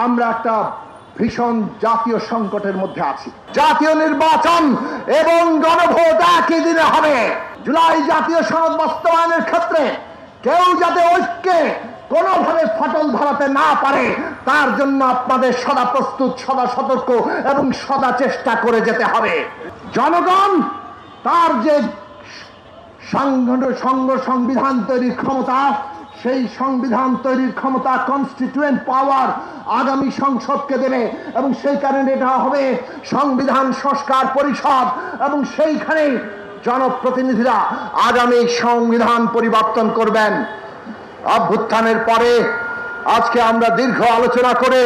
আমরা একটা ভীষণ জাতীয় সংকটের মধ্যে আছি। জাতীয় নির্বাচন এবং গণভোট একই দিনে হবে। জুলাই জাতীয় সনদ বাস্তবায়নের ক্ষেত্রে কেউ যাতে ঐক্যে কোনোভাবে ফাটল ধরাতে না পারে তার জন্য আপনাদের সদা প্রস্তুত, সদা সতর্ক এবং সদা চেষ্টা করে যেতে হবে। জনগণ তার যে সংবিধান তৈরির ক্ষমতা, সেই সংবিধান তৈরির ক্ষমতা কনস্টিটিউয়েন্ট পাওয়ার আগামী সংসদকে দেবে এবং সেই কারণে এটা হবে সংবিধান সংস্কার পরিষদ এবং সেইখানে জনপ্রতিনিধিরা আগামী সংবিধান পরিবর্তন করবেন। অভ্যুত্থানের পরে আজকে আমরা দীর্ঘ আলোচনা করে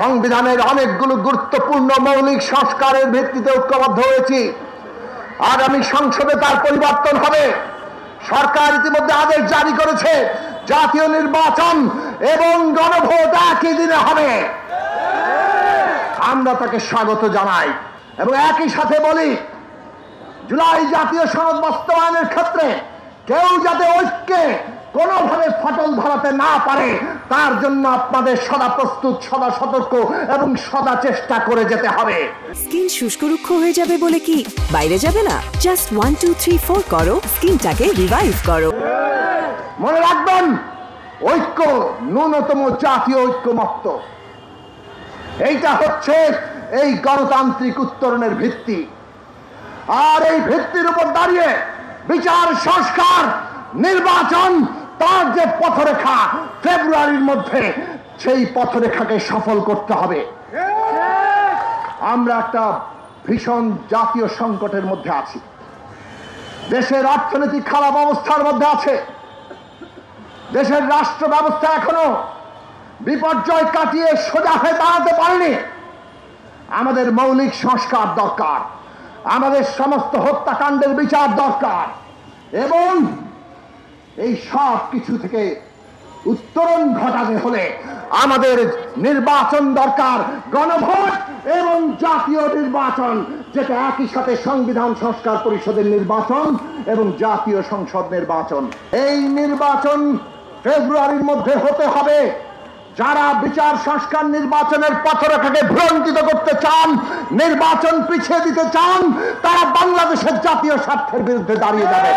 সংবিধানের অনেকগুলো গুরুত্বপূর্ণ মৌলিক সংস্কারের ভিত্তিতে ঐক্যবদ্ধ হয়েছি। আগামী সংসদে তার পরিবর্তন হবে। সরকার ইতিমধ্যে আদেশ জারি করেছে জাতীয় নির্বাচন এবং গণভোট একই দিনে হবে। আমরা তাকে স্বাগত জানাই এবং একই সাথে বলি, জুলাই জাতীয় সনদ বাস্তবায়নের ক্ষেত্রে কেউ যাতে ঐক্যে কোনোভাবে ফাটল ধরাতে না পারে তার জন্য আপনাদের সদা প্রস্তুত, সদা সতর্ক এবং সদা চেষ্টা করে যেতে হবে। স্কিন শুষ্ক রুক্ষ হয়ে যাবে বলে কি বাইরে যাবে না? জাস্ট 1 2 3 4 করো, স্কিনটাকে রিভাইভ করো। মনে রাখবেন, ঐক্য ন্যূনতম জাতীয় ঐক্যমত্য, এইটা হচ্ছে এই গণতান্ত্রিক উত্তরণের ভিত্তি। আর এই ভিত্তির উপর দাঁড়িয়ে বিচার, সংস্কার, নির্বাচন, তার যে পথরেখা ফেব্রুয়ারির মধ্যে, সেই পথরেখাকে সফল করতে হবে। আমরা একটা ভীষণ জাতীয় সংকটের মধ্যে আছি। দেশের অর্থনৈতিক খারাপ অবস্থার মধ্যে আছে। দেশের রাষ্ট্র ব্যবস্থা এখনো বিপর্যয় কাটিয়ে সোজা হয়ে দাঁড়াতে পারেনি। আমাদের মৌলিক সংস্কার দরকার, আমাদের সমস্ত হত্যাকাণ্ডের বিচার দরকার এবং এই সব কিছু থেকে উত্তরণ ঘটাতে হলে আমাদের নির্বাচন দরকার, গণভোট এবং জাতীয় নির্বাচন, যেটা একই সাথে সংবিধান সংস্কার পরিষদের নির্বাচন এবং জাতীয় সংসদ নির্বাচন। এই নির্বাচন ফেব্রুয়ারির মধ্যে হতে হবে। যারা বিচার, সংস্কার, নির্বাচনের পথরেখাকে ভ্রান্তিত করতে চান, নির্বাচন পিছিয়ে দিতে চান, তারা বাংলাদেশের জাতীয় স্বার্থের বিরুদ্ধে দাঁড়িয়ে যাবেন।